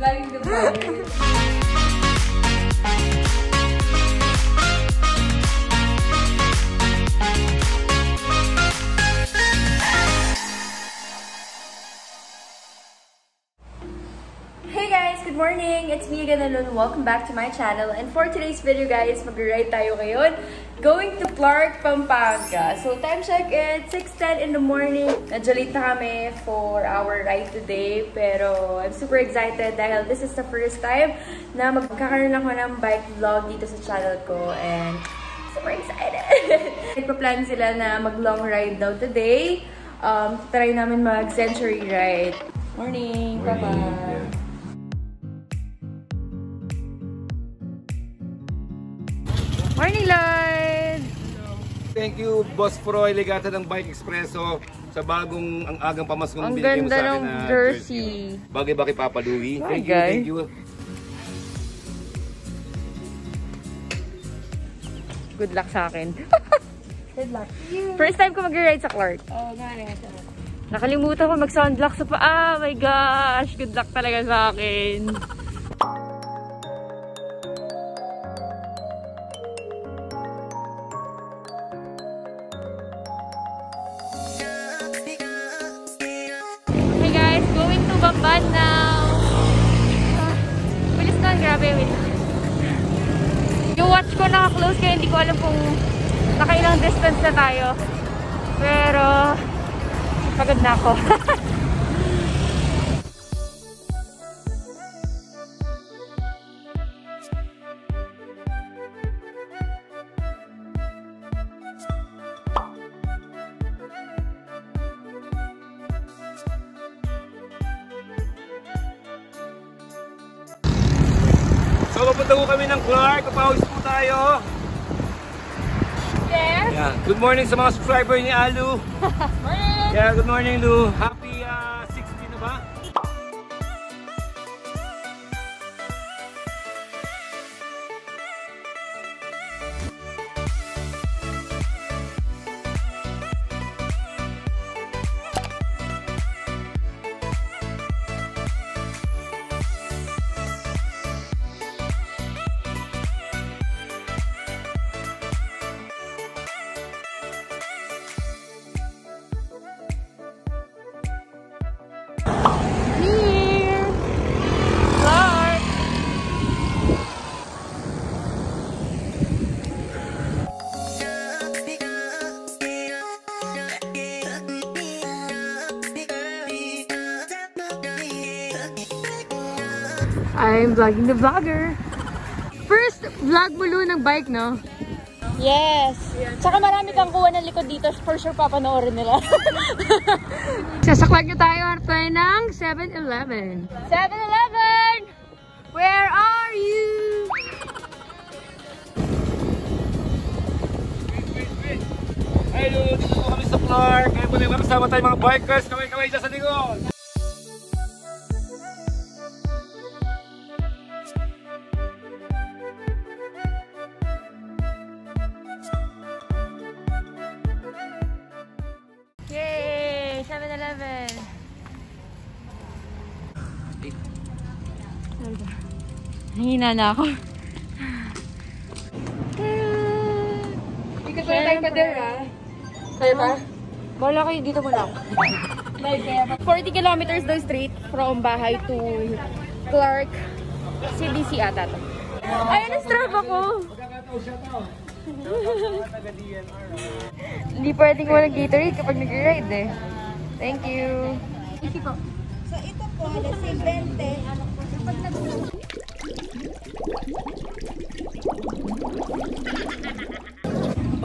Vlogging the vlogger. Good morning! It's me again, Alun. Welcome back to my channel. And for today's video, guys, mag-ride tayo ngayon. Going to Clark, Pampanga. So, time check, it's 6:10 in the morning. Medyo late na kami for our ride today. Pero, I'm super excited dahil this is the first time na magkakaroon ako ng bike vlog dito sa channel ko. And, super excited! Nagpa-plan sila na mag-long ride daw today. Try namin mag-century ride. Morning, Papa! Morning, Lloyd! Thank you, Boss Froy Legata ng Bike Expresso sa bagong ang agang pamaskong binigay mo sa akin na Ang ganda ng jersey. Bagay ba kay Papa Louie? Hi, Thank you. Good luck sa akin. Good luck. First time ko mag-ride sa Clark. Oo, nga rin. Nakalimutan ko mag-sunblock sa paa. My gosh! Good luck talaga sa akin. Bamban now. Bilis na, grabe. Wait. Yung watch ko naka-close kaya hindi ko alam kung nakailang distance na tayo. Pero pagod na ako. So, papunta ko kami ng Clark. Kapawis po tayo. Yes. Yeah. Good morning sa mga subscriber ni Alu. Morning. Yeah, good morning, Lu. Happy 60 na ba? I'm vlogging the vlogger. First vlog mo, Lu, ng bike, no? Yes. Tsaka marami kang kuha ng likod dito. For sure, papanoorin nila. Sasaklag na tayo at tayo ng 7-Eleven. 7-Eleven! Where are you? Hey, Lu, dito po kami sa Clark. Ngayon po na kasama tayo mga bikers. Kaway-kaway dyan sa likod. Yay! 7-Eleven! Hihina na ako. Hindi ka pala tayo pa there, ha? Kaya ba? Wala kayo, dito muna ako. 40 kilometers daw straight from bahay to Clark. CDC ata to. Ayun ang strap ako! Hindi pwedeng walang Gatorade kapag nag-ride eh. Thank you! So ito po, halos 20. Kapag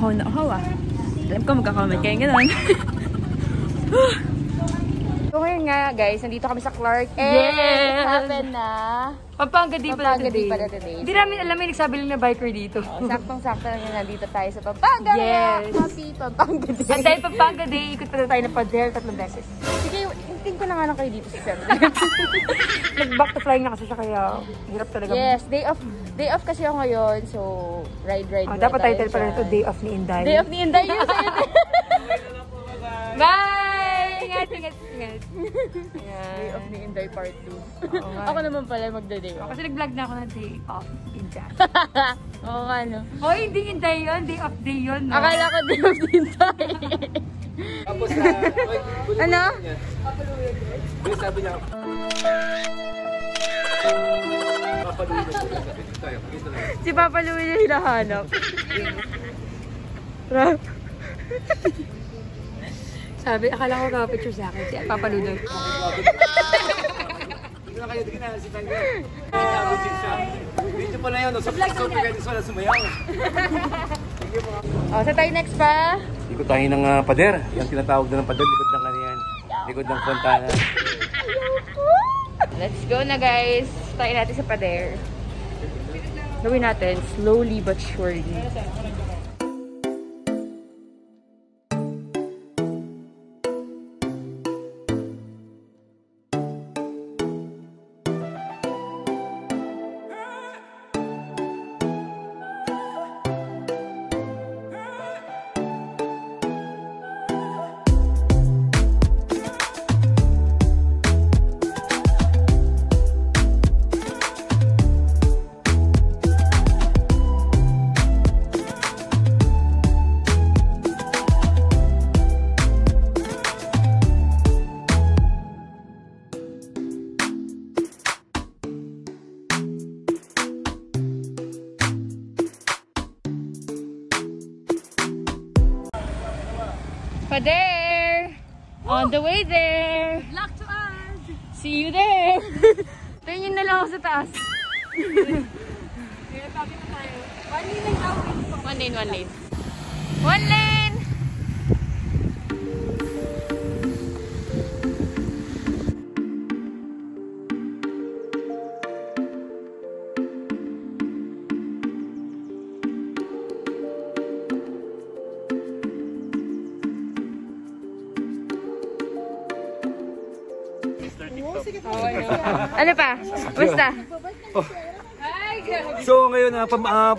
Oh, no, ah. Alam ko magkakamit kayo gano'n. So ngayon nga guys, nandito kami sa Clark. Yes! It happened na. Pampanga Day pala today. Hindi namin alam, may nagsabi lang na biker dito. Oh, saktong-sakto lang yun, nandito tayo sa Pampanga. Yes. Happy Pampanga Day. At dahil Pampanga Day, ikot pa na tayo ng Padel 3 beses. Sige, hinting ko na nga lang kayo dito sa 7. Nag-back to flying na kasi siya, kaya hirap talaga. Yes, day off kasi ako ngayon, so ride. Dapat title pala nito, Day Off ni Inday. Day off ni Inday. Bye! Ingat Ingat, ingat. Day off ni Inday part 2. Ako naman pala magda-day off. Kasi nag-vlog na ako ng day off in Jan. Oo nga, no? Hoy, hindi Inday yun. Day off day yun, no? Akala ko day off din tayo. Tapos, Ano? Yung sabi niya, papaluin na tayo. Si Papa Louie na hinahanap. Sabi, akala ko ka-picture sa akin. Si Papa Ludo. Hindi na kayo, tingin na si Tanggol. Nabusik siya. Video pa na yun, so pagkakit sa wala sumayaw. Oh, sa tayo next pa? Ikot tayo ng pader. Yung tinatawag na ng pader, likod ng kaniyan. Likod ng fontana. Let's go na, guys. Tayo natin sa pader. Gawin natin slowly but surely. Pader! On the way there! Good luck to us! See you there! Tingin na lang ako sa taas. Kaya sabi ko tayo, 1 lane lang daw. One lane, one lane. One lane! Ano pa? Basta? So ngayon,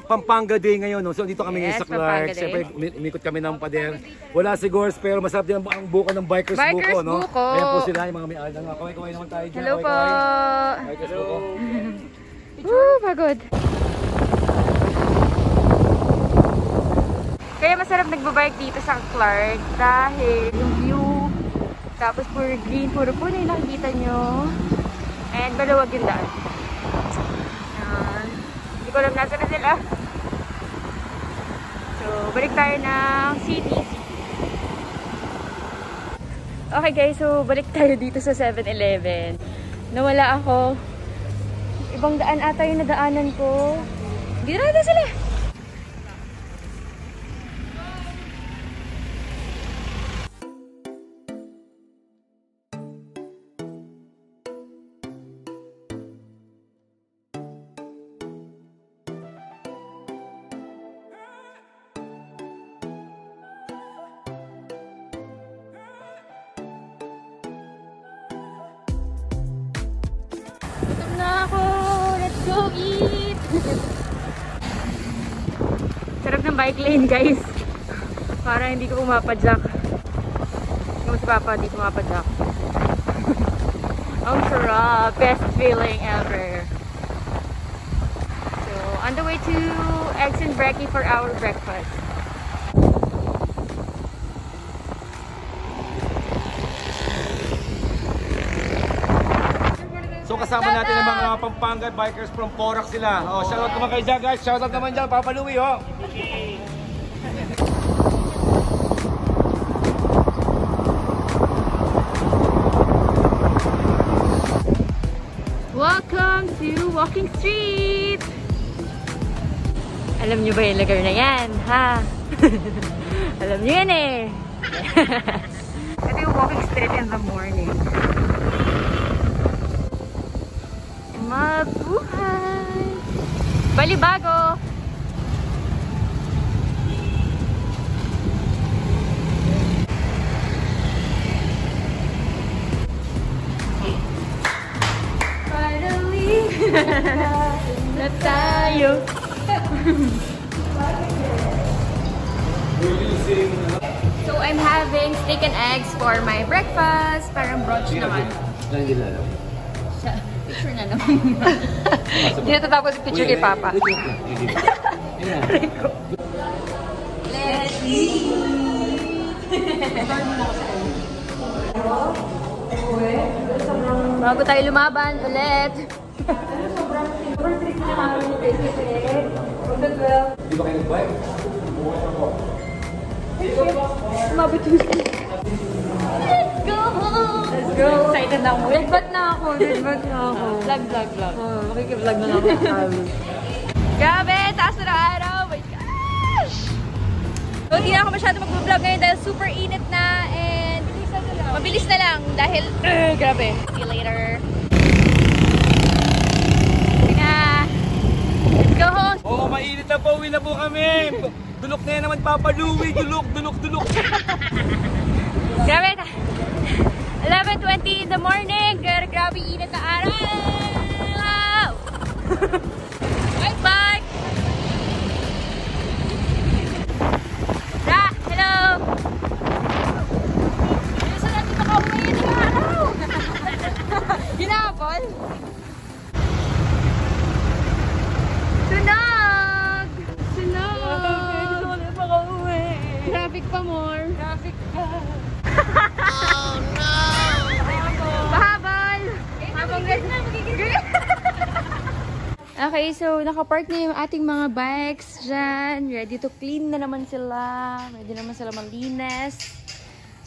Pampanga Day ngayon. No? So dito kami Yes, sa Clark. Pampanga Day. Siyempre, umikot kami ng pader. Wala si Gors, pero masarap din ang buko ng Bikers Bikers Buko. No? Buko. Ayan po sila, yung mga may-ari. Kaway-kaway naman tayo dyan. Hello po! Kaway-kaway. Bikers Buko. Woo! Pagod! Kaya masarap nagbabike dito sa Clark dahil yung view, tapos puro green, puro puno yung nakikita nyo. And maluwag yung daan. Hindi ko alam nasa na sila. So, balik tayo ng city. Okay guys, so balik tayo dito sa 7-Eleven. Nawala ako. Ibang daan ata yung nadaanan ko. Hindi na sila. Gutom na ako! Let's go eat! Sarap ng bike lane, guys. Para hindi ko pumapadyak. Yung si Papa, hindi pumapadyak. Ang sarap! Best feeling ever! So, on the way to Eggs and Brekkie for our breakfast. So kasama natin ang mga Pampanga Bikers from Porac sila. Oh, shoutout naman kayo dyan, guys. Shoutout naman dyan, Papa Louie, oh. Welcome to Walking Street! Alam nyo ba yung lugar na yan, ha? Alam nyo yan eh! Ito yung Walking Street in the morning. Mabuhay! Balibago! Finally! Na tayo! So I'm having steak and eggs for my breakfast. Parang brunch naman. Hindi na alam. Picture na naman. Hindi na tatapos yung picture kay Papa. Rico. Let's eat! Bago tayo lumaban ulit. Sobrang trick na namin ni Casey. Di ba kayo nag-buy? Sumabit yung skin. Let's go! Let's go! Excited na ako. Redbat na ako. Vlog. Makikivlog na ako. Grabe! Taas na araw! Oh my gosh! So, hindi na ako masyado mag-vlog ngayon dahil super init na and mabilis na lang dahil grabe. See you later. Sige na! Let's go home! Oo, mainit na po. Uwi na po kami. Dulok na yan naman, Papa Louie. Dulok. Grabe na. 11:20 in the morning. Grabe init na araw. Bye. Hello. Gusto natin makauwi ng araw. Ginapon. Sunog. Gusto ko na makauwi. Traffic pa more. Traffic ka. Oh no! Bahabol! Okay, so nakapark na yung ating mga bikes dyan. Ready to clean na naman sila. Ready naman sila malinis.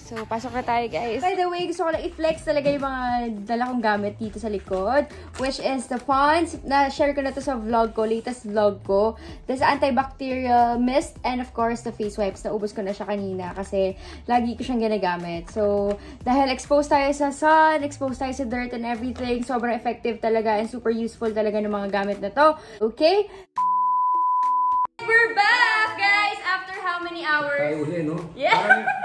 So, pasok na tayo, guys. By the way, gusto ko lang i-flex talaga yung mga dala kong gamit dito sa likod. Which is the Pond's. Na-share ko na to sa vlog ko, latest vlog ko. This antibacterial mist and of course, the face wipes. Naubos ko na siya kanina kasi lagi ko siyang ginagamit. So, dahil exposed tayo sa sun, exposed tayo sa dirt and everything, sobrang effective talaga and super useful talaga ng mga gamit na to. Okay? We're back, guys! After how many hours? Tayo uli, no? Yeah.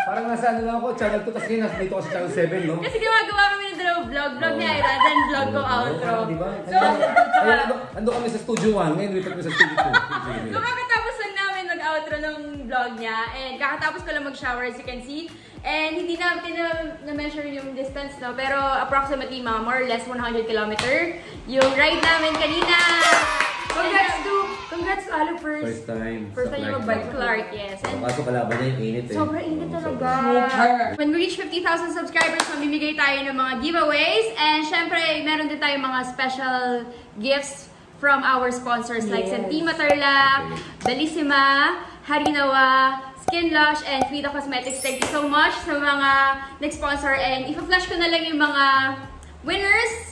Parang nasa ano lang ako, channel 2, tapos ngayon nasa dito ako sa channel 7, no? Kasi gumagawa kami ng dalawang vlog ni Ira, then vlog ko outro. Diba? So, ando kami sa studio 1, ngayon lipat kami sa studio 2. so kakatapos lang namin mag-outro ng vlog niya, and kakatapos ko lang mag-shower as you can see. And hindi natin na-measure yung distance, no? Pero approximately mga more or less 100 km yung ride namin kanina. Congrats to Alo first. First time yung mag-bike Clark, yes. And kaso kalaban niya yung init eh. sobrang init talaga. When we reach 50,000 subscribers, mamimigay tayo ng mga giveaways. And syempre, meron din tayong mga special gifts from our sponsors like Sentima Tarlac, Bellissima, Harinawa, Skin Lush, and Frida Cosmetics. Thank you so much sa mga nag-sponsor. And ipa-flash ko na lang yung mga winners.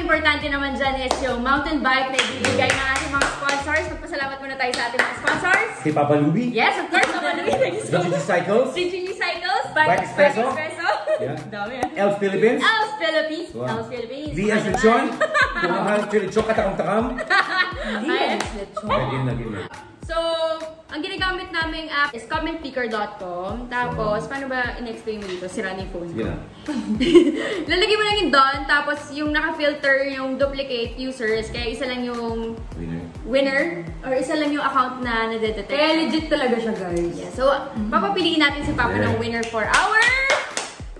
Importante naman dyan is yung mountain bike na ibigay ng ating mga sponsors. Magpasalamat muna tayo sa ating mga sponsors. Si Papa Louie? Yes, of course, Papa Louie. Thank you so much. Cycles? GG Cycles. Bike Espresso. Yeah. Dami yan. Elf Philippines? Elf Philippines. Wow. Elf Philippines. VS Lechon? Kumahal Lechon katakam-takam? VS Lechon. Naging. So, ang ginagamit naming app is commentpicker.com. Tapos, paano ba in-explain mo dito? Sira na yung phone ko. Lalagay mo lang yung done, tapos yung naka-filter yung duplicate users, kaya isa lang yung winner, or isa lang yung account na nadedetect. Kaya legit talaga siya, guys. Yeah, so, papapiliin natin si Papa ng winner for our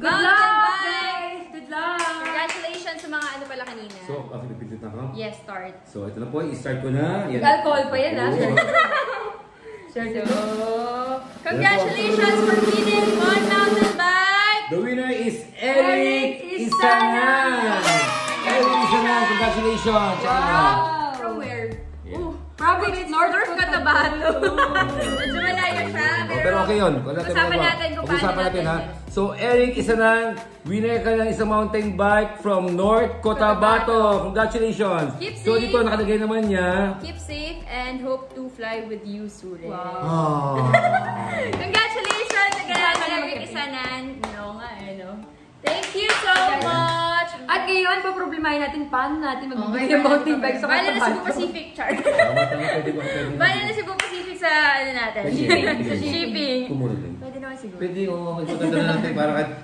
mountain bike! Good luck! Congratulations sa mga ano pala kanina. So, pinipindot na ka? Yes, start. So, ito na po, i-start ko na. Alcohol pa yan, ha? So, congratulations for winning one mountain bike! The winner is Eric Isanan! Eric Isanan, congratulations! Wow! From where? Province North Cotabato. Medyo malayo siya. Pero okay yun. Usapan natin kung paano natin. Ha? So, Eric Isanan, winner ka ng isang mountain bike from North Cotabato. Congratulations! Keep safe. So, dito nakalagay naman niya. Keep safe and hope to fly with you soon. Wow! Congratulations again, Eric Isanan. No nga eh, no? Thank you so much! At ngayon, paproblemahin natin paano natin magbibigay ng mountain bike sa Cotabato. Bala na Cebu Pacific, Char. Bala na Cebu Pacific sa ano natin. Shipping. Kumuro din. Pwede naman siguro. Pwede, oo. Ipadala natin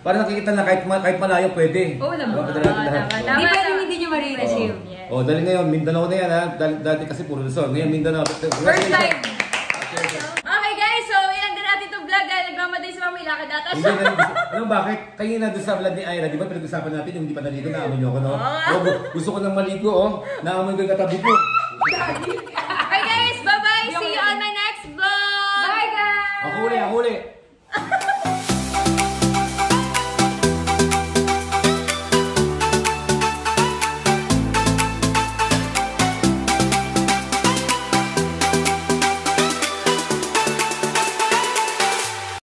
para nakikita na kahit malayo pwede. Oo naman. Ipadala natin lahat. Hindi pwede hindi nyo ma-receive. Oh, dali ngayon, Mindanao na yan ha. Dati kasi puro Luzon. Ngayon, Mindanao. First time! Okay guys, so ilang din natin itong vlog dahil nagmamadali si Mama Ilakad data siya. Ano bakit? Kanina doon sa vlog ni Ira, di ba pinag-usapan natin yung hindi pa naligo, naamoy niyo ako, no? Oh, gusto ko nang maligo, oh. Naamoy ko yung katabi ko.